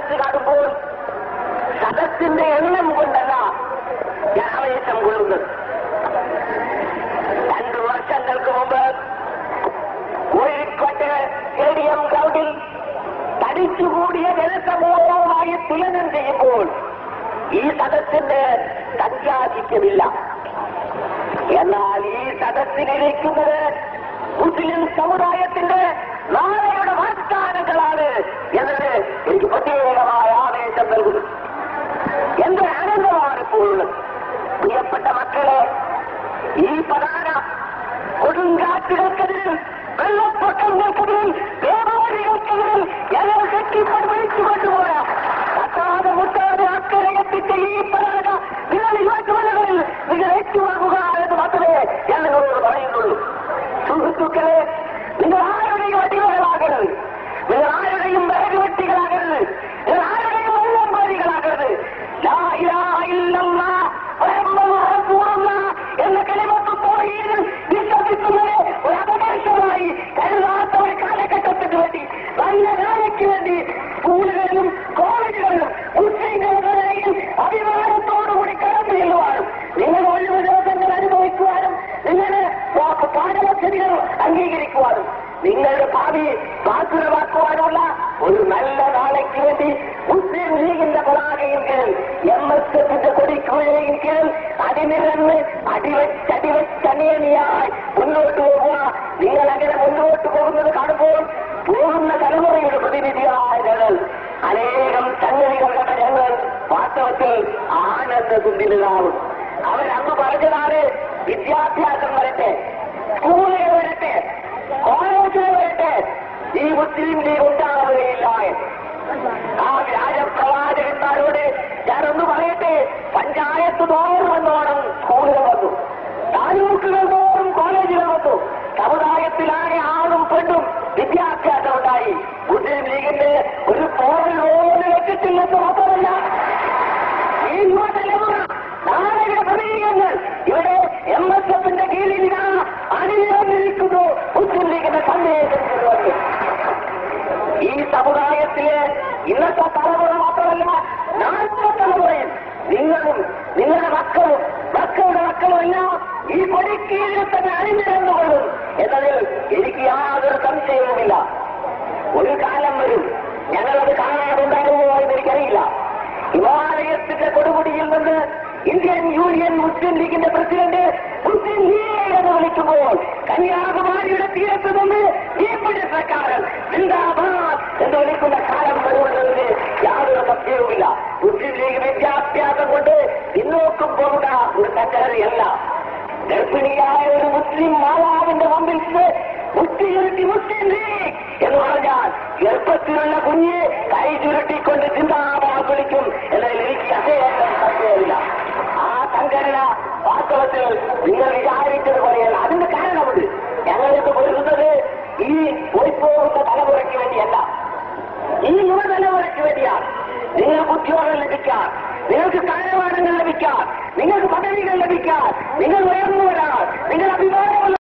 സദസ് കാണുമ്പോൾ സദസ്സിന്റെ എണ്ണം കൊണ്ടല്ല ഞാൻ ആവേശം കൊള്ളുന്നത്. 2 വർഷങ്ങൾക്ക് മുമ്പ് കോഴിക്കോട്ട് സ്റ്റേഡിയം ഗ്രൗണ്ടിൽ തടിച്ചുകൂടിയ ജനസമൂഹവുമായി തുലനം ചെയ്യുമ്പോൾ ഈ സദസ്സിന് സംഖ്യാധിക്യമില്ല. എന്നാൽ ഈ സദസ്സിലിരിക്കുന്നത് മുസ്ലിം സമുദായത്തിന്റെ നാളെയുടെ വാഗ്ദാനങ്ങളാണ് എന്നത് എനിക്ക് പ്രത്യേകമായ ആവേശം നൽകുന്നു. എന്റെ ആനന്ദമാണ് ഇപ്പോഴുള്ളത്. പ്രിയപ്പെട്ട മക്കളെ, ഈ പതാക കൊടുങ്കാറ്റുകൾക്കെതിരിൽ, വെള്ളപ്പൊക്കങ്ങൾക്കെതിരിൽ, ദേവാദികൾക്കെതിരിൽ ഞങ്ങൾ കെട്ടിപ്പടിച്ചു കൊണ്ടുപോയ കത്താതെ മുട്ടാതെ അക്കരെ എത്തിച്ച ഈ പതാക നിങ്ങൾ യുവജനങ്ങളിൽ നിങ്ങൾ ഏറ്റുവാങ്ങുക എന്ന് മാത്രമേ ഞാൻ നിങ്ങളോട് പറയുന്നുള്ളൂ. സുഹൃത്തുക്കളെ, നിങ്ങൾ ആരുടെയും അടിമകളാകരുത്, നിങ്ങൾ ആരുടെയും വിറകുവെട്ടികളാകരുത്, നിങ്ങൾ ആരുടെയും വെള്ളംപാടികളാകരുത്. ലാ ഇലാഹ ഇല്ലല്ലാഹ് മുഹമ്മദുർ റസൂലുള്ളാഹ് എന്ന കലിമത്ത് തൗഹീദിൽ വിശ്വസിക്കുന്നത് ഒരു അവകാശമായി കരുതാത്ത ഒരു കാലഘട്ടത്തിന് വേണ്ടി, നല്ല നാളേക്ക് വേണ്ടി സ്കൂളുകളിലും കോളേജുകളിലും മുസ്ലിംകളുടെയും അഭിമാനത്തോടുകൂടി കടന്നു ചെല്ലുവാനും നിങ്ങൾ ഒഴിവ് ദിവസങ്ങൾ അനുഭവിക്കുവാനും നിങ്ങളുടെ പാഠപദ്ധതികൾ അംഗീകരിക്കുവാനും നിങ്ങളുടെ ഭാവി ബാധ്യതമാക്കുവാനുള്ള ഒരു നല്ല നാളേക്ക് വേണ്ടി മുസ്ലിം ലീഗിന്റെ പതാകയും കീഴിൽ MSFന്റെ കൊടിക്കുഴയും കീഴിൽ അടിനിരന്ന് അടിവെച്ചണിയണിയായി മുന്നോട്ട് പോകുക. നിങ്ങൾ അങ്ങനെ മുന്നോട്ട് പോകുന്നത് കാണുമ്പോൾ പോകുന്ന തലമുറയുടെ പ്രതിനിധികളായ ഞങ്ങൾ അനേകം സംഗതികളുടെ ഞങ്ങൾ വാസ്തവത്തിൽ ആനന്ദതുണ്ടിലാവും. അവരന്ന് പറഞ്ഞതാണ്, വിദ്യാഭ്യാസം വരട്ടെ, സ്കൂളുകൾ വരട്ടെ, കോളേജുകൾ വരട്ടെ, ഈ മുസ്ലിം ലീഗ് ഉണ്ടാവുകയില്ല. ആ വ്യാജപ്രവാചകന്മാരോട് ഞാനൊന്ന് പറയട്ടെ, പഞ്ചായത്ത് തോറും എന്നോണം സ്കൂളുകൾ വന്നു, താലൂക്കുകൾ തോറും കോളേജുകൾ വന്നു, സമുദായത്തിലാകെ ആണും പെണ്ണും വിദ്യാഭ്യാസം ഉണ്ടായി. മുസ്ലിം ലീഗിന്റെ ഒരു പോറൽ പോലും വെച്ചിട്ടില്ലെന്ന് മാത്രമല്ല, ഈ യുവതലമുറ നാളെയുടെ പ്രതീകങ്ങൾ ഇവിടെ MSFന്റെ കീഴിൽ അണിഞ്ഞിരിക്കുന്നു. മുസ്ലിം ലീഗിന്റെ സന്ദേശം കൊണ്ടുവന്നു. ഈ സമുദായത്തിലെ ഇന്നത്തെ തലമുറ മാത്രമല്ല, നാളത്തെ തലമുറയിൽ നിങ്ങളും നിങ്ങളുടെ മക്കളും മക്കളുടെ മക്കളും എല്ലാം ഈ കൊടിക്കീഴിൽ തന്നെ അണിഞ്ഞിരുന്നുകൊള്ളും എന്നതിൽ എനിക്ക് യാതൊരു സംശയവുമില്ല. ഒരു കാലം വരും, ഞങ്ങളത് കാണാനുണ്ടാകുമോ എന്ന് എനിക്കറിയില്ല. ഹിമാലയത്തിന്റെ കൊടുമുടിയിൽ നിന്ന് ഇന്ത്യൻ യൂണിയൻ മുസ്ലിം ലീഗിന്റെ പ്രസിഡന്റ് മുസ്ലിം ലീഗ് എന്ന് വിളിക്കുമ്പോൾ കന്യാകുമാരിയുടെ തീരത്ത് നിന്ന് ഈ പിടിച്ചക്കാരൻ സിന്ദാബാദ് എന്ന് വിളിക്കുന്ന കാലം വരുമെന്നതിന് യാതൊരു സംശയവുമില്ല. മുസ്ലിം ലീഗ് വിദ്യാഭ്യാസം കൊണ്ട് പിന്നോക്കം പോകുന്ന ഒരു സംഘടനയല്ല. ഗർഭിണിയായ ഒരു മുസ്ലിം മാതാവിന്റെ മുമ്പിൽ മുസ്ലിം ലീഗ് എന്ന് പറഞ്ഞാൽ ഗർഭത്തിലുള്ള കുഞ്ഞ് കൈ ചുരുട്ടിക്കൊണ്ട് സിന്ദാബാദ് വിളിക്കും എന്നതിൽ എനിക്ക് അദ്ദേഹം സംശയമില്ല. ആ സംഘടന വാസ്തവത്തിൽ നിങ്ങൾ വിചാരിച്ചത് പോലെയല്ല. അതിന്റെ കാരണമുണ്ട്. ഞങ്ങൾക്ക് പൊരുതുന്നത് ഈ പോയിപ്പോകുന്ന തലമുറയ്ക്ക് വേണ്ടിയല്ല, ഈ യുവതലമുറയ്ക്ക് വേണ്ടിയാണ്. നിങ്ങൾക്ക് ഉദ്യോഗം ലഭിക്കാൻ, നിങ്ങൾക്ക് സ്ഥാനമാനങ്ങൾ ലഭിക്കാൻ, നിങ്ങൾക്ക് പദവികൾ ലഭിക്കാൻ, നിങ്ങൾ ഉയർന്നു വരാൻ, നിങ്ങൾ അഭിമാനമുള്ള